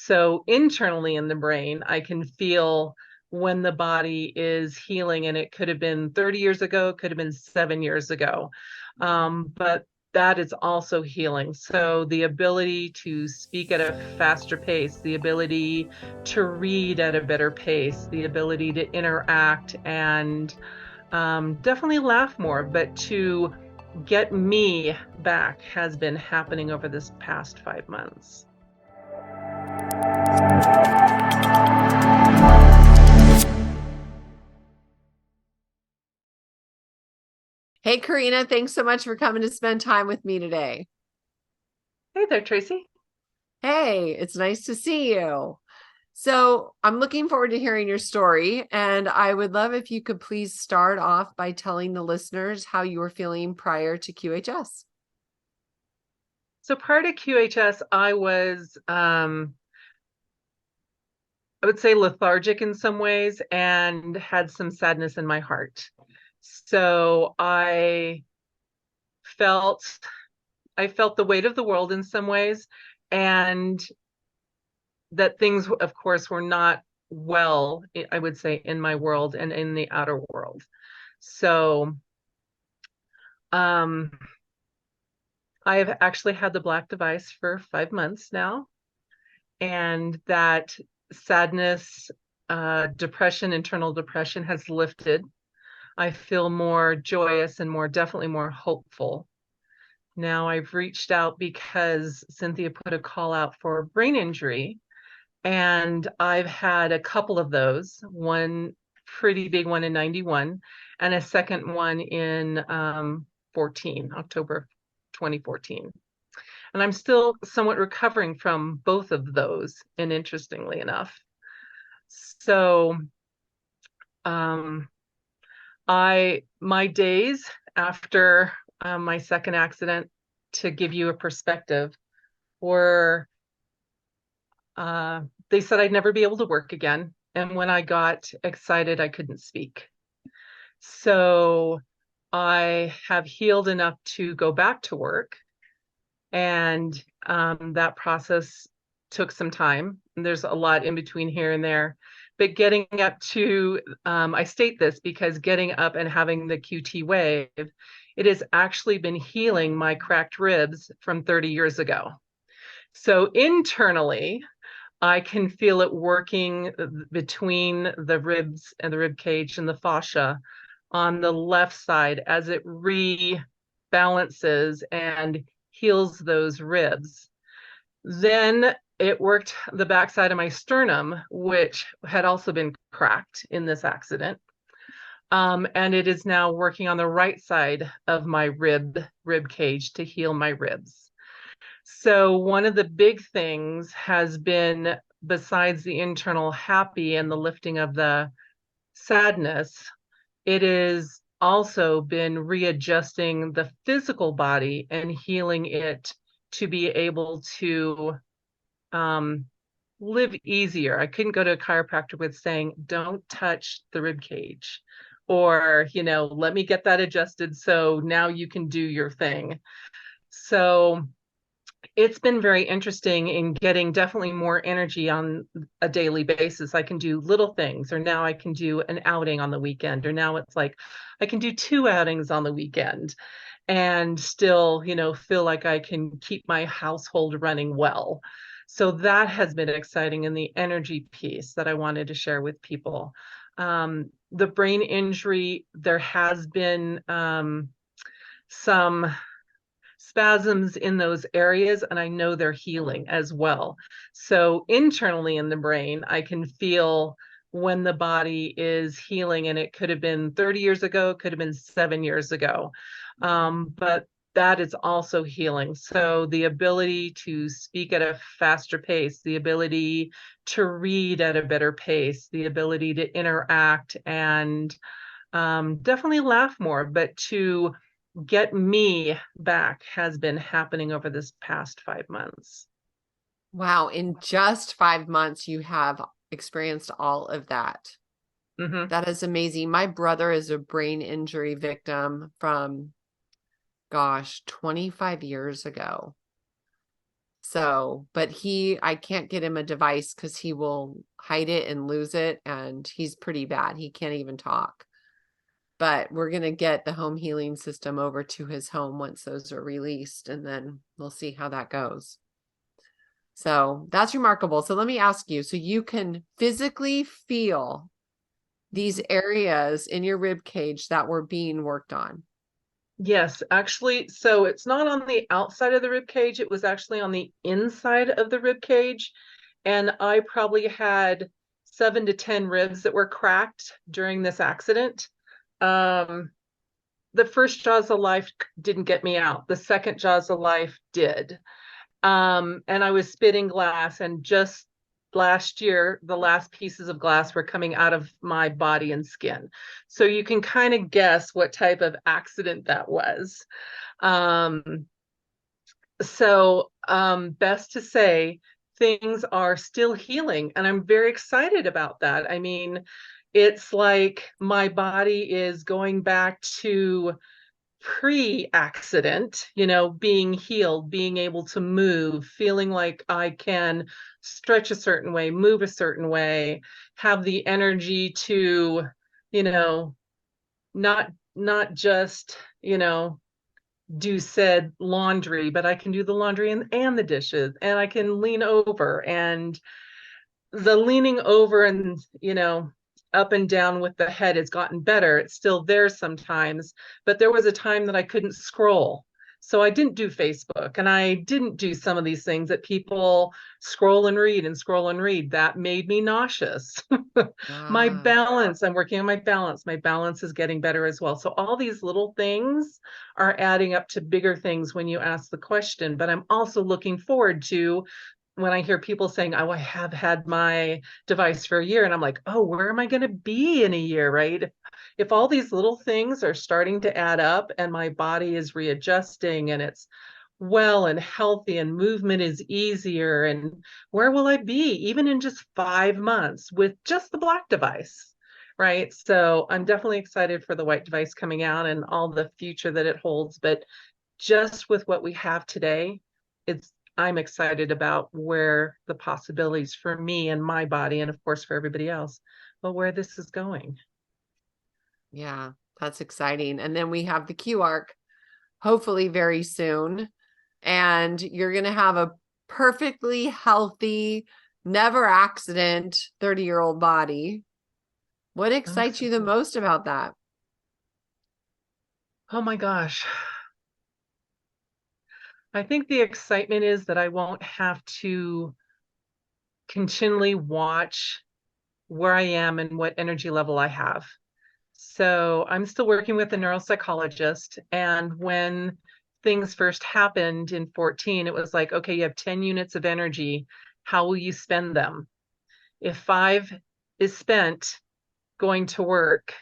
So internally in the brain, I can feel when the body is healing, and it could have been 30 years ago, could have been 7 years ago. But that is also healing. So the ability to speak at a faster pace, the ability to read at a better pace, the ability to interact and definitely laugh more, but to get me back has been happening over this past 5 months. Hey, Karina, thanks so much for coming to spend time with me today. Hey there, Tracy. Hey, it's nice to see you. So I'm looking forward to hearing your story, and I would love if you could please start off by telling the listeners how you were feeling prior to QHS. So prior to QHS, I would say lethargic in some ways and had some sadness in my heart. So felt I felt the weight of the world in some ways, and that things, of course, were not well, I would say, in my world and in the outer world. So um, I have actually had the black device for 5 months now, and that sadness, depression, internal depression has lifted. I feel more joyous and definitely more hopeful. Now I've reached out because Cynthia put a call out for brain injury, and I've had a couple of those, one pretty big one in 91 and a second one in 14, October 2014. And I'm still somewhat recovering from both of those, and interestingly enough. So um, my days after my second accident, to give you a perspective, were they said I'd never be able to work again. And when I got excited, I couldn't speak. So I have healed enough to go back to work. And that process took some time. And there's a lot in between here and there. But getting up to, I state this because getting up and having the QTWave, it has actually been healing my cracked ribs from 30 years ago. So internally, I can feel it working between the ribs and the rib cage and the fascia on the left side as it rebalances and heals those ribs. Then it worked the backside of my sternum, which had also been cracked in this accident. And it is now working on the right side of my rib cage to heal my ribs. So one of the big things has been, besides the internal happy and the lifting of the sadness, it has also been readjusting the physical body and healing it to be able to live easier. I couldn't go to a chiropractor with saying, don't touch the rib cage, or, let me get that adjusted so now you can do your thing. So it's been very interesting in getting definitely more energy on a daily basis. I can do little things, or now I can do an outing on the weekend, or now it's like I can do 2 outings on the weekend and still, feel like I can keep my household running well. So that has been exciting, in the energy piece that I wanted to share with people. The brain injury, there has been some spasms in those areas, and I know they're healing as well. So internally in the brain, I can feel when the body is healing, and it could have been 30 years ago, could have been 7 years ago. But that is also healing. So the ability to speak at a faster pace, the ability to read at a better pace, the ability to interact and definitely laugh more, but to get me back has been happening over this past 5 months. Wow, in just 5 months, you have experienced all of that. Mm-hmm. That is amazing. My brother is a brain injury victim from, gosh, 25 years ago. So, but I can't get him a device because he will hide it and lose it. And he's pretty bad. He can't even talk. But we're going to get the home healing system over to his home once those are released. And then we'll see how that goes. So that's remarkable. So let me ask you, so you can physically feel these areas in your rib cage that were being worked on. Yes, actually, so it's not on the outside of the rib cage, it was actually on the inside of the rib cage. And I probably had 7 to 10 ribs that were cracked during this accident. The first Jaws of Life didn't get me out. The second Jaws of Life did. And I was spitting glass, and just last year, the last pieces of glass were coming out of my body and skin. So you can kind of guess what type of accident that was. Best to say, things are still healing, and I'm very excited about that. I mean, it's like my body is going back to pre-accident, being healed, being able to move, feeling like I can stretch a certain way, move a certain way, have the energy to, not just, do said laundry, but I can do the laundry and the dishes, and I can lean over, and the leaning over and, up and down with the head has gotten better. It's still there sometimes, but there was a time that I couldn't scroll. So I didn't do Facebook, and I didn't do some of these things that people scroll and read and scroll and read. That made me nauseous. My Ah, balance, I'm working on my balance. My balance is getting better as well. So all these little things are adding up to bigger things when you ask the question. But I'm also looking forward to when I hear people saying, oh, I have had my device for a year, and I'm like, oh, where am I going to be in a year, right? If all these little things are starting to add up and my body is readjusting and it's well and healthy and movement is easier, and where will I be even in just 5 months with just the black device, right? So I'm definitely excited for the white device coming out and all the future that it holds. But just with what we have today, I'm excited about where the possibilities for me and my body, and of course for everybody else, but where this is going. yeah, that's exciting. And then we have the Q arc, hopefully very soon. And you're going to have a perfectly healthy, never accident 30-year-old body. What excites you the most about that? Oh my gosh. I think the excitement is that I won't have to continually watch where I am and what energy level I have. So I'm still working with a neuropsychologist. And when things first happened in 14, it was like, okay, you have 10 units of energy. How will you spend them? If 5 is spent going to work,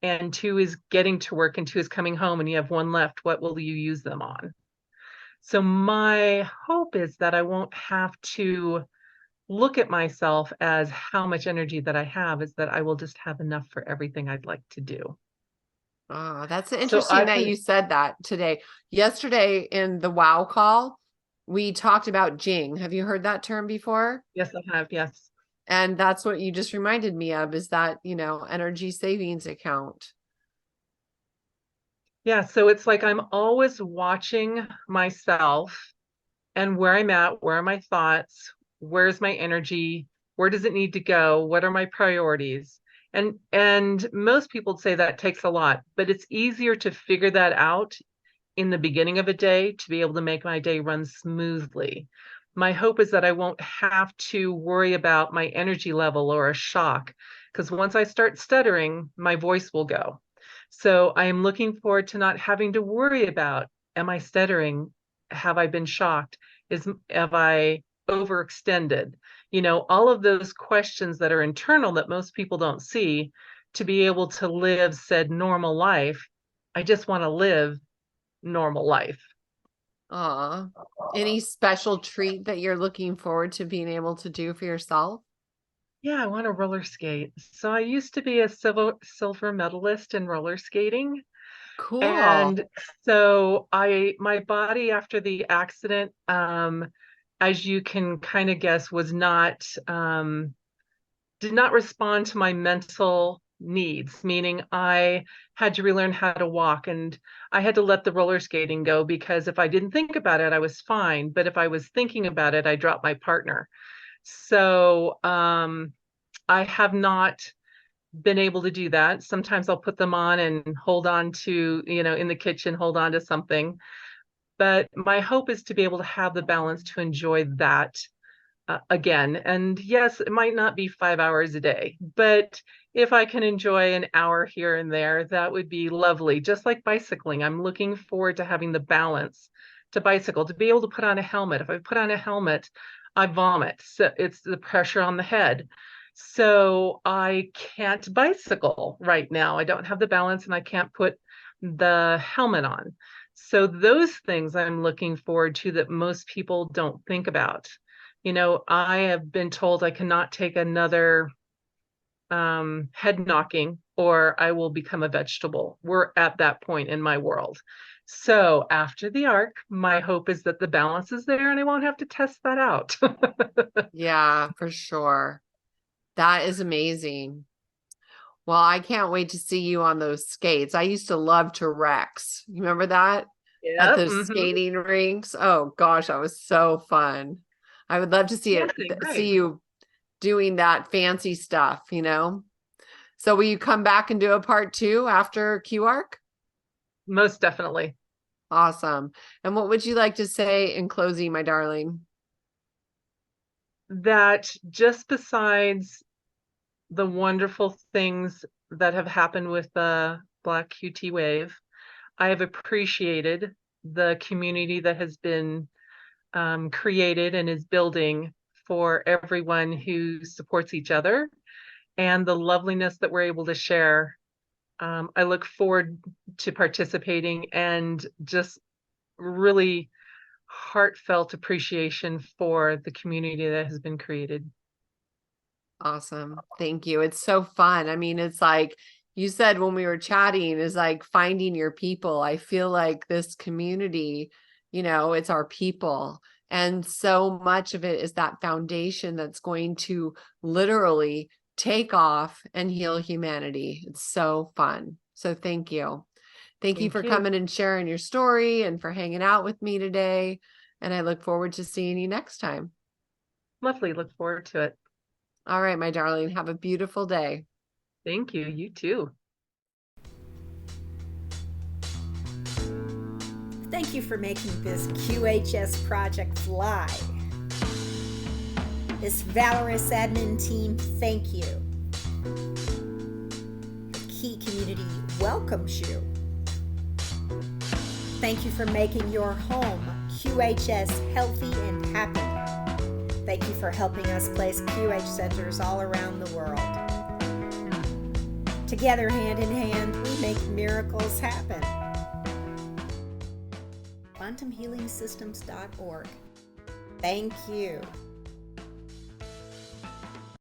and 2 is getting to work, and 2 is coming home, and you have 1 left, what will you use them on? So my hope is that I won't have to look at myself as how much energy that I have, is that I will just have enough for everything I'd like to do. Oh, that's So interesting I that can, you said that today. Yesterday in the WOW call, we talked about Jing. Have you heard that term before? yes, I have, yes. And that's what you just reminded me of, is that, energy savings account. Yeah, so it's like I'm always watching myself and where I'm at, where are my thoughts, where's my energy, where does it need to go, what are my priorities? And most people say that takes a lot, but it's easier to figure that out in the beginning of a day to be able to make my day run smoothly. My hope is that I won't have to worry about my energy level or a shock, because once I start stuttering, my voice will go. So I am looking forward to not having to worry about, am I stuttering? Have I been shocked? Have I overextended? All of those questions that are internal that most people don't see, to be able to live said normal life. I just want to live normal life. Aw. Any special treat that you're looking forward to being able to do for yourself? Yeah, I want to roller skate. So I used to be a silver medalist in roller skating. Cool. And so my body after the accident, as you can kind of guess, did not respond to my mental needs, meaning I had to relearn how to walk, and I had to let the roller skating go, because if I didn't think about it, I was fine. But if I was thinking about it, I dropped my partner. So I have not been able to do that. Sometimes I'll put them on and hold on to, in the kitchen, hold on to something. But my hope is to be able to have the balance to enjoy that again. And yes, it might not be 5 hours a day, but if I can enjoy an hour here and there, that would be lovely. Just like bicycling, I'm looking forward to having the balance to bicycle, to be able to put on a helmet. If I put on a helmet, I vomit. So it's the pressure on the head. So I can't bicycle right now. I don't have the balance and I can't put the helmet on. So those things I'm looking forward to that most people don't think about. I have been told I cannot take another head knocking or I will become a vegetable. We're at that point in my world. So after the arc, my hope is that the balance is there and I won't have to test that out. Yeah, for sure. That is amazing. Well, I can't wait to see you on those skates. I used to love to Rex. You remember that? At Yep. those skating rinks? Oh gosh, that was so fun. I would love to see Right. see you doing that fancy stuff, So will you come back and do a part 2 after QArc? Most definitely. Awesome. And what would you like to say in closing, my darling? That just besides the wonderful things that have happened with the Black QTWave, I have appreciated the community that has been created and is building for everyone who supports each other, and the loveliness that we're able to share. I look forward to participating, and just really heartfelt appreciation for the community that has been created. Awesome. Thank you. It's so fun. I mean, it's like you said when we were chatting, is like finding your people. I feel like this community, it's our people. And so much of it is that foundation that's going to literally take off and heal humanity. It's so fun. So thank you. Thank you for coming and sharing your story and for hanging out with me today. And I look forward to seeing you next time. Lovely. Look forward to it. All right, my darling. Have a beautiful day. Thank you. You too. Thank you for making this QHS project fly. This valorous admin team, thank you. The Key community welcomes you. Thank you for making your home QHS healthy and happy. Thank you for helping us place QH centers all around the world. Together, hand in hand, we make miracles happen. QuantumHealingSystems.org. Thank you.